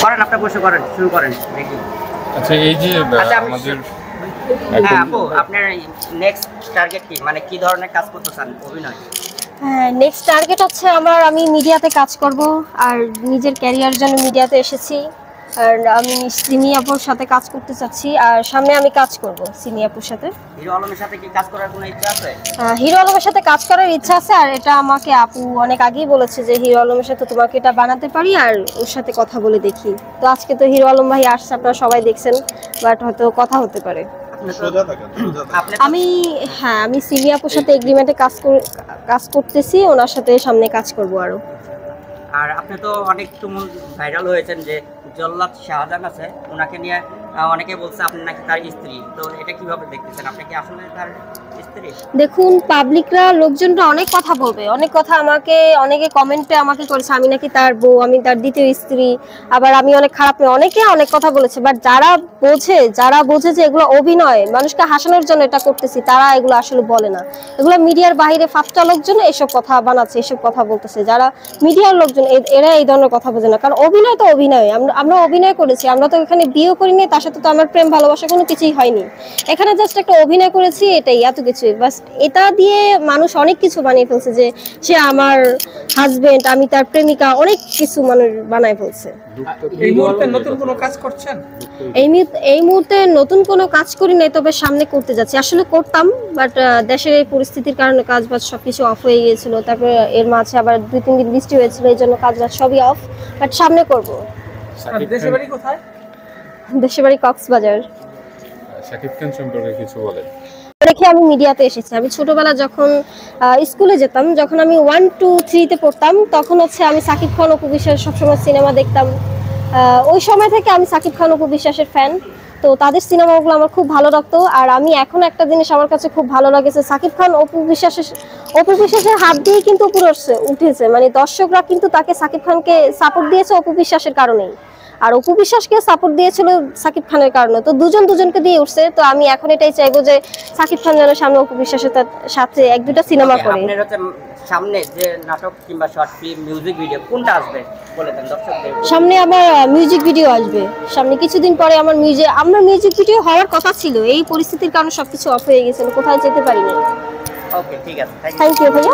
করেন, আপনি বসে করেন, শুরু করেন দেখি। আচ্ছা, এই যে আচ্ছা, আমাদের হ্যাঁ আপু, আপনার নেক্সট টার্গেট কি, মানে কি ধরনের কাজ করতে চান অভিনয়? হ্যাঁ, নেক্সট টার্গেট হচ্ছে আমি মিডিয়াতে কাজ করব, আর নিজের ক্যারিয়ার জন্য মিডিয়াতে এসেছি। আর আমি সিনি আপুর সাথে কাজ করতে চাচ্ছি, আর সামনে আমি কাজ করব সিনি আপুর সাথে। হিরো আলমের সাথে কি কাজ করার কোনো ইচ্ছা আছে? হিরো আলমের সাথে কাজ করার ইচ্ছা আছে, আর এটা আমাকে আপু অনেক আগেই বলেছে যে হিরো আলমের সাথে তোমাকে এটা বানাতে পারি, আর ওর সাথে কথা বলে দেখি। তো আজকে তো হিরো আলম ভাই আসছে, আপনারা সবাই দেখছেন, বাট হয়তো কথা হতে পারে। আমি সিনি আপুর সাথে এগ্রিমেন্টে কাজ করতেছি, ওনার সাথে সামনে কাজ করব আরো। আর আপনি তো অনেক তুমুল ভাইরাল হয়েছেন যে জল্লাদ শাহজাহান আছে, ওনাকে নিয়ে অনেকে বলছে আপনি নাকি তার স্ত্রী, তো এটা কিভাবে দেখতেছেন? আপনি কি আসলে তার স্ত্রী? দেখুন, পাবলিকরা, লোকজনরা অনেক কথা বলবে, অনেক কথা অনেকে কমেন্টে আমাকে করেছে আমি নাকি তার বউ, আমি তার দ্বিতীয় স্ত্রী, আবার আমি অনেক খারাপ মেয়ে, অনেকে অনেক কথা বলেছে। বাট যারা বোঝে যে এগুলো অভিনয়, মানুষকে হাসানোর জন্য এটা করতেছি, তারা এগুলো আসলে বলে না। এগুলো মিডিয়ার বাইরে ফাঁপটা লোকজন এসব কথা বানাচ্ছে, এসব কথা বলতেছে। যারা মিডিয়ার লোকজন এরা এই ধরনের কথা বোঝে না, কারণ অভিনয় তো অভিনয়। আমরা অভিনয় করেছি, আমরা তো এখানে বিয়ে করিনি, তার সাথে তো আমার প্রেম ভালোবাসা কোনো কিছুই হয়নি। এখানে জাস্ট একটা অভিনয় করেছি, এটাই, এত কিছু। বাস এটা দিয়ে মানুষ অনেক কিছু বানিয়ে ফেলছে, যে সে আমার হাজবেন্ড, আমি তার প্রেমিকা, অনেক কিছু মানুষ বানায় ফেলছে। এই মুহূর্তে নতুন কোনো কাজ করছেন? এই মুহূর্তে নতুন কোনো কাজ করি নাই, তবে সামনে করতে যাচ্ছি। আসলে করতাম, বাট দেশের এই পরিস্থিতির কারণে কাজবাজ সবকিছু অফ হয়ে গিয়েছিল। তারপরে এর মাঝে আবার 2-3 দিন বৃষ্টি হয়েছিল, এই জন্য কাজবাজ সবই অফ। বাট সামনে করব। দেশের বাড়ি কোথায়? দেশের বাড়ি কক্সবাজার। শাকিব খান সম্পর্কে কিছু বলেন। দেখে আমি মিডিয়াতে এসেছি। আমি ছোটবেলা যখন স্কুলে যেতাম, যখন আমি 1, 2, 3-তে পড়তাম, তখন হচ্ছে আমি সাকিব খান, অপু বিশ্বাস সবসময় সিনেমা দেখতাম। ওই সময় থেকে আমি সাকিব খান, অপু বিশ্বাসের ফ্যান। তো তাদের সিনেমাগুলো আমার খুব ভালো লাগতো। আর আমি এখন একটা জিনিস আমার কাছে খুব ভালো লাগেছে, সাকিব খান অপু বিশ্বাসের হাত দিয়ে কিন্তু উপরে উঠেছে। মানে দর্শকরা কিন্তু তাকে, সাকিব খানকে সাপোর্ট দিয়েছে অপু বিশ্বাসের কারণেই, আর অপু বিশ্বাসকে সাপোর্ট দিয়েছিল সাকিব খানের কারণে। তো দুজনকে দিয়ে উঠছে। তো আমি এখন এটাই চাইবো যে সাকিব খান যেন সামনে অপু বিশ্বাসের সাথে 1-2টা সিনেমা করে। আপনার হচ্ছে সামনে যে নাটক কিংবা শর্ট ফিল্ম, মিউজিক ভিডিও কোনটা আসবে বলে দেন দর্শকদের। সামনে আমার মিউজিক ভিডিও আসবে, সামনে কিছুদিন পরে আমার মিউজিক ভিডিও হওয়ার কথা ছিল। এই পরিস্থিতির কারণে সবকিছু অফ হয়ে গেছিল, কোথাও যেতে পারিনি। ওকে, ঠিক আছে, থ্যাংক ইউ ভাইয়া।